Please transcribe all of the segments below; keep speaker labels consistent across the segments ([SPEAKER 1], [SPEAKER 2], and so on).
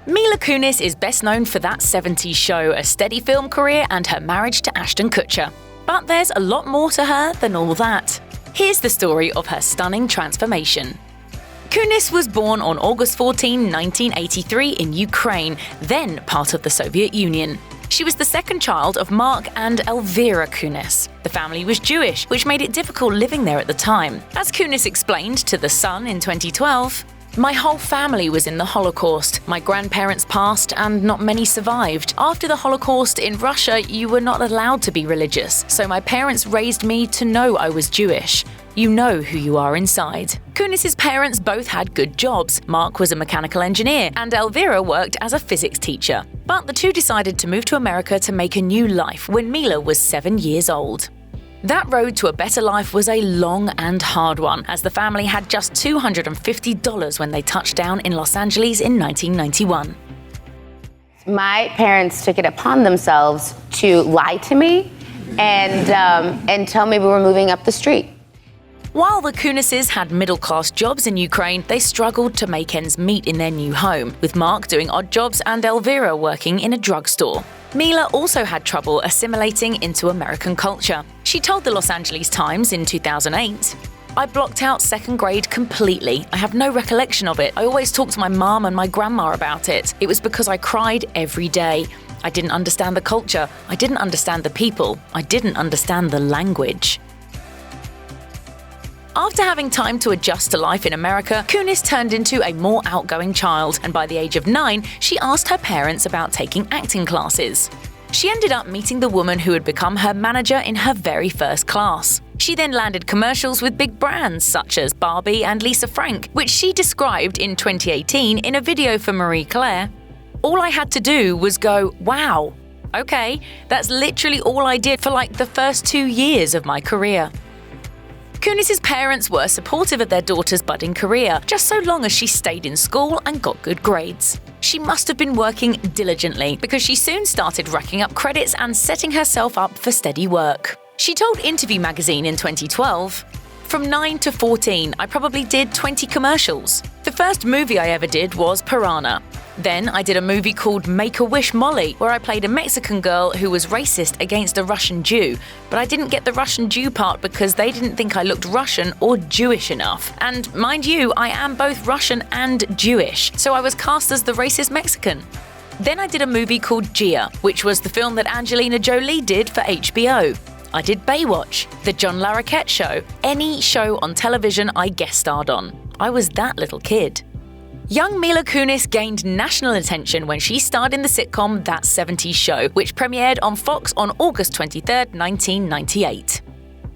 [SPEAKER 1] Mila Kunis is best known for That 70s Show, a steady film career, and her marriage to Ashton Kutcher. But there's a lot more to her than all that. Here's the story of her stunning transformation. Kunis was born on August 14, 1983 in Ukraine, then part of the Soviet Union. She was the second child of Mark and Elvira Kunis. The family was Jewish, which made it difficult living there at the time. As Kunis explained to The Sun in 2012, "My whole family was in the Holocaust. My grandparents passed and not many survived. After the Holocaust in Russia, you were not allowed to be religious, so my parents raised me to know I was Jewish. You know who you are inside." Kunis's parents both had good jobs. Mark was a mechanical engineer and Elvira worked as a physics teacher. But the two decided to move to America to make a new life when Mila was 7 years old. That road to a better life was a long and hard one, as the family had just $250 when they touched down in Los Angeles in 1991.
[SPEAKER 2] My parents took it upon themselves to lie to me and tell me we were moving up the street.
[SPEAKER 1] While the Kunises had middle-class jobs in Ukraine, they struggled to make ends meet in their new home, with Mark doing odd jobs and Elvira working in a drugstore. Mila also had trouble assimilating into American culture. She told the Los Angeles Times in 2008, "I blocked out second grade completely. I have no recollection of it. I always talked to my mom and my grandma about it. It was because I cried every day. I didn't understand the culture. I didn't understand the people. I didn't understand the language." After having time to adjust to life in America, Kunis turned into a more outgoing child, and by the age of 9, she asked her parents about taking acting classes. She ended up meeting the woman who had become her manager in her very first class. She then landed commercials with big brands such as Barbie and Lisa Frank, which she described in 2018 in a video for Marie Claire. "All I had to do was go, wow. Okay, that's literally all I did for like the first 2 years of my career." Kunis's parents were supportive of their daughter's budding career, just so long as she stayed in school and got good grades. She must have been working diligently because she soon started racking up credits and setting herself up for steady work. She told Interview magazine in 2012, "From 9 to 14, I probably did 20 commercials. The first movie I ever did was Piranha. Then I did a movie called Make-A-Wish Molly, where I played a Mexican girl who was racist against a Russian Jew, but I didn't get the Russian Jew part because they didn't think I looked Russian or Jewish enough. And mind you, I am both Russian and Jewish, so I was cast as the racist Mexican. Then I did a movie called Gia, which was the film that Angelina Jolie did for HBO. I did Baywatch, The John Larroquette Show, any show on television I guest starred on. I was that little kid." Young Mila Kunis gained national attention when she starred in the sitcom That 70s Show, which premiered on Fox on August 23, 1998.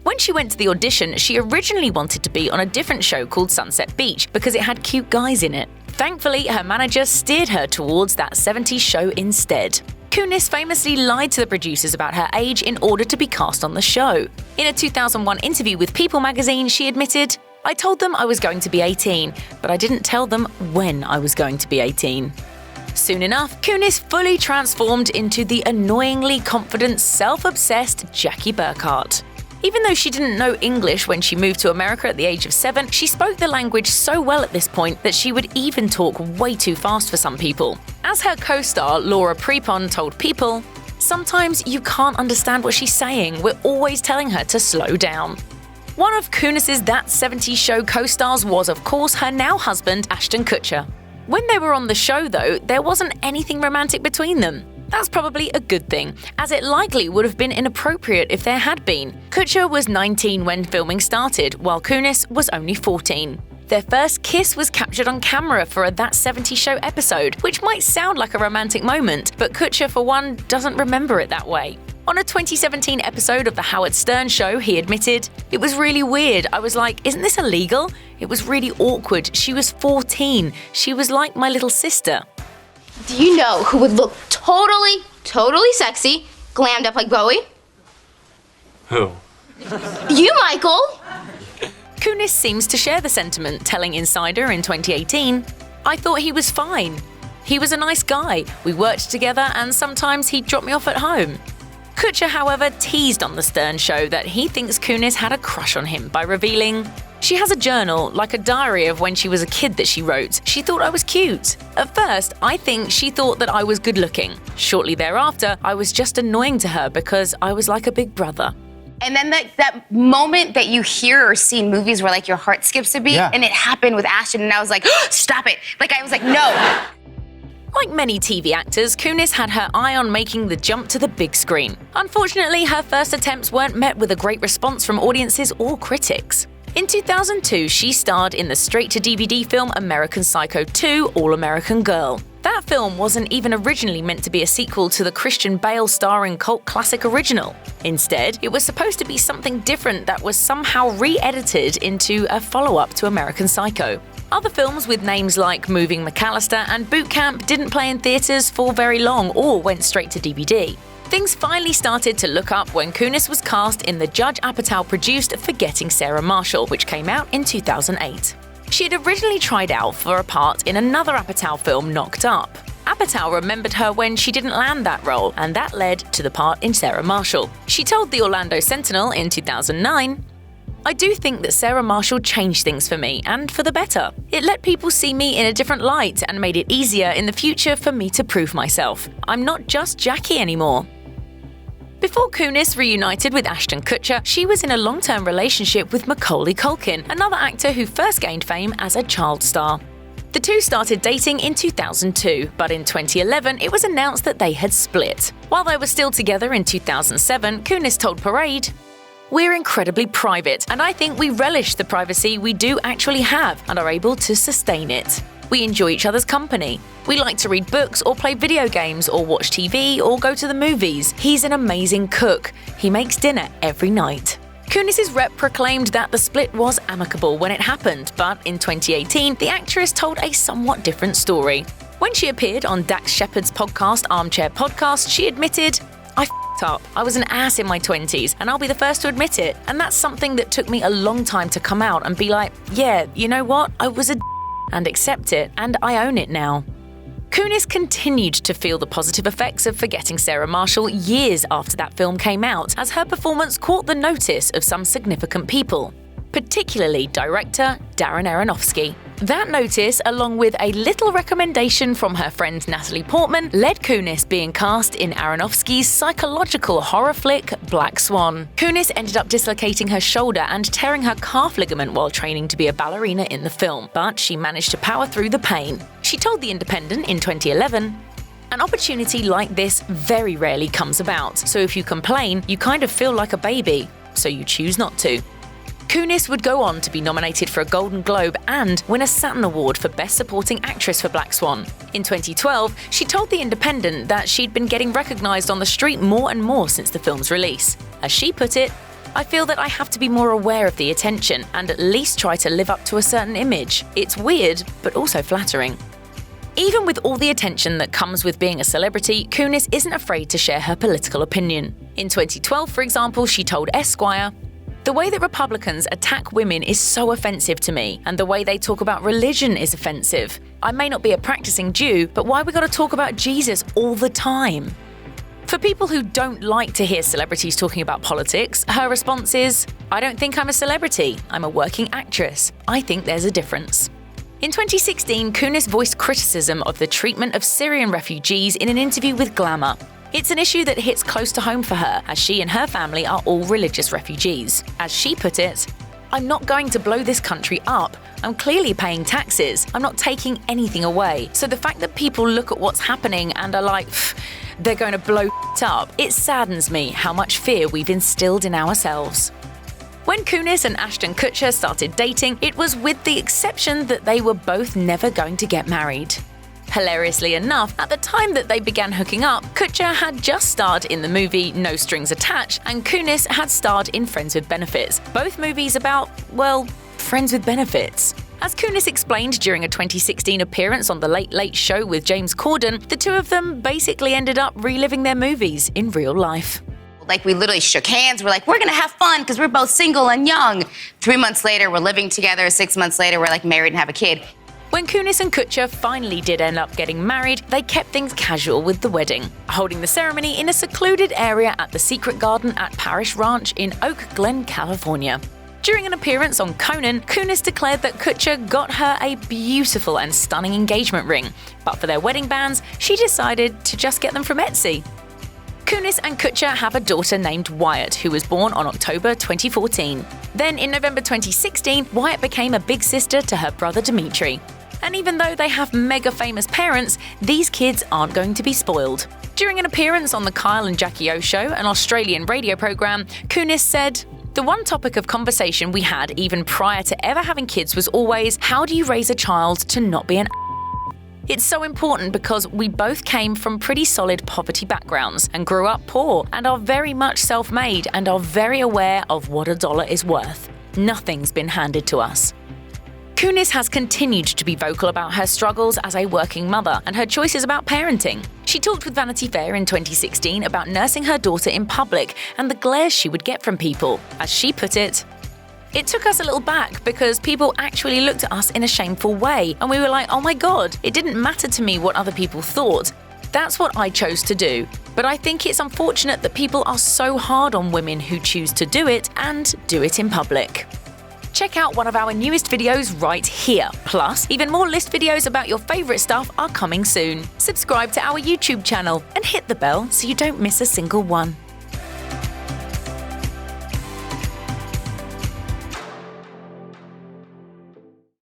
[SPEAKER 1] When she went to the audition, she originally wanted to be on a different show called Sunset Beach because it had cute guys in it. Thankfully, her manager steered her towards That 70s Show instead. Kunis famously lied to the producers about her age in order to be cast on the show. In a 2001 interview with People magazine, she admitted, "I told them I was going to be 18, but I didn't tell them when I was going to be 18. Soon enough, Kunis fully transformed into the annoyingly confident, self-obsessed Jackie Burkhart. Even though she didn't know English when she moved to America at the age of 7, she spoke the language so well at this point that she would even talk way too fast for some people. As her co-star Laura Prepon told People, "Sometimes you can't understand what she's saying. We're always telling her to slow down." One of Kunis's That 70s Show co-stars was, of course, her now husband, Ashton Kutcher. When they were on the show, though, there wasn't anything romantic between them. That's probably a good thing, as it likely would have been inappropriate if there had been. Kutcher was 19 when filming started, while Kunis was only 14. Their first kiss was captured on camera for a That 70s Show episode, which might sound like a romantic moment, but Kutcher, for one, doesn't remember it that way. On a 2017 episode of The Howard Stern Show, he admitted, "It was really weird. I was like, isn't this illegal? It was really awkward. She was 14. She was like my little sister."
[SPEAKER 3] Do you know who would look totally sexy, glammed up like Bowie?
[SPEAKER 4] Who?
[SPEAKER 3] You, Michael!
[SPEAKER 1] Kunis seems to share the sentiment, telling Insider in 2018, "I thought he was fine. He was a nice guy. We worked together and sometimes he'd drop me off at home." Kutcher, however, teased on The Stern Show that he thinks Kunis had a crush on him by revealing, She has a journal, like a diary of when she was a kid that she wrote. She thought I was cute. At first, I think she thought that I was good looking. Shortly thereafter, I was just annoying to her because I was like a big brother.
[SPEAKER 2] And then that moment that you hear or see in movies where like your heart skips a beat, and it happened with Ashton, and I was like, stop it. Like I was like, no.
[SPEAKER 1] Like many TV actors, Kunis had her eye on making the jump to the big screen. Unfortunately, her first attempts weren't met with a great response from audiences or critics. In 2002, she starred in the straight-to-DVD film American Psycho 2: All-American Girl. That film wasn't even originally meant to be a sequel to the Christian Bale starring cult classic original. Instead, it was supposed to be something different that was somehow re-edited into a follow-up to American Psycho. Other films with names like Moving McAllister and Boot Camp didn't play in theaters for very long or went straight to DVD. Things finally started to look up when Kunis was cast in the Judd Apatow-produced Forgetting Sarah Marshall, which came out in 2008. She had originally tried out for a part in another Apatow film, Knocked Up. Apatow remembered her when she didn't land that role, and that led to the part in Sarah Marshall. She told the Orlando Sentinel in 2009, "I do think that Sarah Marshall changed things for me, and for the better. It let people see me in a different light and made it easier in the future for me to prove myself. I'm not just Jackie anymore." Before Kunis reunited with Ashton Kutcher, she was in a long-term relationship with Macaulay Culkin, another actor who first gained fame as a child star. The two started dating in 2002, but in 2011 it was announced that they had split. While they were still together in 2007, Kunis told Parade, "We're incredibly private, and I think we relish the privacy we do actually have and are able to sustain it. We enjoy each other's company. We like to read books or play video games or watch TV or go to the movies. He's an amazing cook. He makes dinner every night." Kunis' rep proclaimed that the split was amicable when it happened, but in 2018, the actress told a somewhat different story. When she appeared on Dax Shepard's podcast Armchair Podcast, she admitted, "I f***ed up. I was an ass in my 20s, and I'll be the first to admit it. And that's something that took me a long time to come out and be like, yeah, you know what? I was a and accept it, and I own it now." Kunis continued to feel the positive effects of Forgetting Sarah Marshall years after that film came out, as her performance caught the notice of some significant people, particularly director Darren Aronofsky. That notice, along with a little recommendation from her friend Natalie Portman, led Kunis being cast in Aronofsky's psychological horror flick Black Swan. Kunis ended up dislocating her shoulder and tearing her calf ligament while training to be a ballerina in the film, but she managed to power through the pain. She told The Independent in 2011, "An opportunity like this very rarely comes about, so if you complain, you kind of feel like a baby, so you choose not to." Kunis would go on to be nominated for a Golden Globe and win a Saturn Award for Best Supporting Actress for Black Swan. In 2012, she told The Independent that she'd been getting recognized on the street more and more since the film's release. As she put it, "I feel that I have to be more aware of the attention and at least try to live up to a certain image. It's weird, but also flattering." Even with all the attention that comes with being a celebrity, Kunis isn't afraid to share her political opinion. In 2012, for example, she told Esquire, "The way that Republicans attack women is so offensive to me, and the way they talk about religion is offensive. I may not be a practicing Jew, but why we gotta talk about Jesus all the time?" For people who don't like to hear celebrities talking about politics, her response is, "I don't think I'm a celebrity. I'm a working actress. I think there's a difference." In 2016, Kunis voiced criticism of the treatment of Syrian refugees in an interview with Glamour. It's an issue that hits close to home for her, as she and her family are all religious refugees. As she put it, "I'm not going to blow this country up. I'm clearly paying taxes. I'm not taking anything away. So the fact that people look at what's happening and are like, they're going to blow it up, it saddens me how much fear we've instilled in ourselves." When Kunis and Ashton Kutcher started dating, it was with the exception that they were both never going to get married. Hilariously enough, at the time that they began hooking up, Kutcher had just starred in the movie No Strings Attached, and Kunis had starred in Friends with Benefits, both movies about, well, friends with benefits. As Kunis explained during a 2016 appearance on The Late Late Show with James Corden, the two of them basically ended up reliving their movies in real life.
[SPEAKER 2] Like, we literally shook hands. We're like, we're gonna have fun because we're both single and young. 3 months later, we're living together. 6 months later, we're like married and have a kid.
[SPEAKER 1] When Kunis and Kutcher finally did end up getting married, they kept things casual with the wedding, holding the ceremony in a secluded area at the Secret Garden at Parish Ranch in Oak Glen, California. During an appearance on Conan, Kunis declared that Kutcher got her a beautiful and stunning engagement ring, but for their wedding bands, she decided to just get them from Etsy. Kunis and Kutcher have a daughter named Wyatt, who was born on October 2014. Then, in November 2016, Wyatt became a big sister to her brother Dimitri. And even though they have mega famous parents, these kids aren't going to be spoiled. During an appearance on the Kyle and Jackie O Show, an Australian radio program, Kunis said, "The one topic of conversation we had even prior to ever having kids was always, how do you raise a child to not be an It's so important because we both came from pretty solid poverty backgrounds and grew up poor and are very much self-made and are very aware of what a dollar is worth. Nothing's been handed to us." Kunis has continued to be vocal about her struggles as a working mother and her choices about parenting. She talked with Vanity Fair in 2016 about nursing her daughter in public and the glares she would get from people. As she put it, "It took us a little back because people actually looked at us in a shameful way, and we were like, oh my god, it didn't matter to me what other people thought. That's what I chose to do. But I think it's unfortunate that people are so hard on women who choose to do it and do it in public." Check out one of our newest videos right here. Plus, even more list videos about your favourite stuff are coming soon. Subscribe to our YouTube channel and hit the bell so you don't miss a single one.